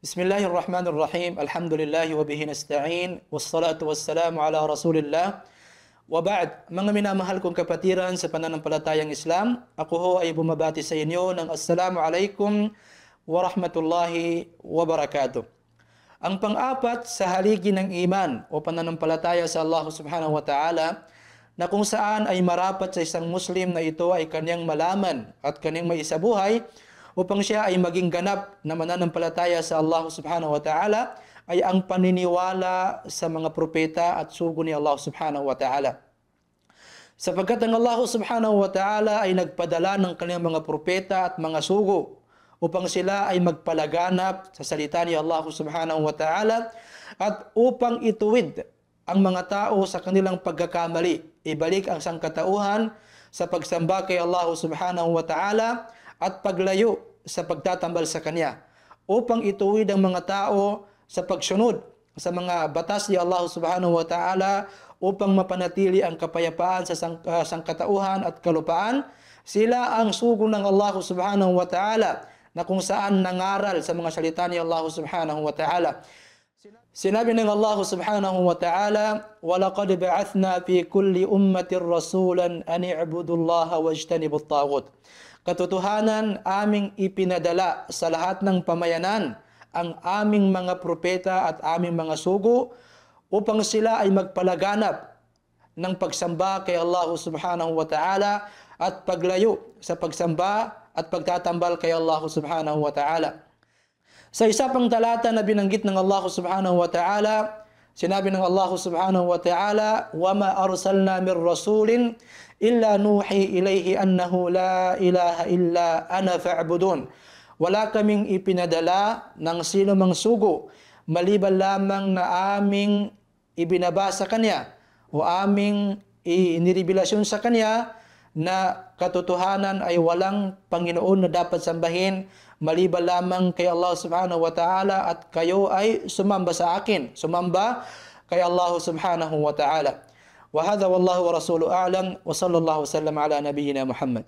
Bismillahirrahmanirrahim. Alhamdulillahi wa bihi nasta'in. Wassalatu wassalamu ala Rasulillah. Wa ba'd, mga minamahal kong kapatiran sa pananampalatayang Islam, ako ho ay bumabati sa inyo ng Assalamu alaikum wa rahmatullahi wa barakatuh. Ang pang-apat sa haligi ng iman o pananampalataya sa Allah subhanahu wa ta'ala, na kung saan ay marapat sa isang Muslim na ito ay kanyang malaman at kanyang maisabuhay upang siya ay maging ganap na mananampalataya sa Allah subhanahu wa ta'ala, ay ang paniniwala sa mga propeta at sugo ni Allah subhanahu wa ta'ala. Sapagkat ang Allah subhanahu wa ta'ala ay nagpadala ng kanyang mga propeta at mga sugo upang sila ay magpalaganap sa salita ni Allah subhanahu wa ta'ala at upang ituwid ang mga tao sa kanilang pagkakamali, ibalik ang sangkatauhan sa pagsamba kay Allah subhanahu wa ta'ala at paglayo sa pagtatambal sa Kanya, upang ituwid ang mga tao sa pagsunod sa mga batas ni Allah subhanahu wa ta'ala upang mapanatili ang kapayapaan sa sangkatauhan at kalupaan. Sila ang sugo ng Allah subhanahu wa ta'ala na kung saan nangaral sa mga salita ni Allah subhanahu wa ta'ala. Sinabi ng Allah subhanahu wa ta'ala, وَلَقَدْ بَعَثْنَا فِي كُلِّ أُمَّةٍ رَسُولًا أَنِ اعْبُدُوا اللَّهَ وَاجْتَنِبُوا الطَّاغُوتَ. Katotohanan, aming ipinadala sa lahat ng pamayanan ang aming mga propeta at aming mga sugo upang sila ay magpalaganap ng pagsamba kay Allah subhanahu wa ta'ala at paglayo sa pagsamba at pagtatambal kay Allah subhanahu wa ta'ala. Sa isa pang talata na binanggit ng Allah subhanahu wa ta'ala, sinabi ng Allah subhanahu wa ta'ala, وَمَا أَرْسَلْنَا مِنْ رَسُولٍ إِلَّا نُوحِي إِلَيْهِ أَنَّهُ لَا إِلَهَ إِلَّا أَنَا فَاعْبُدُونِ. Wala kaming ipinadala ng sino mang sugo, maliban lamang na aming ibinaba sa Kanya o aming inirevelasyon sa Kanya na katotohanan ay walang Panginoon na dapat sambahin maliban lamang kay Allah subhanahu wa ta'ala at kayo ay sumamba sa akin, sumamba kay Allah subhanahu wa ta'ala. Wa hadha wallahu wa rasuluhu a'lam wa sallallahu wasallam ala nabiyyina Muhammad.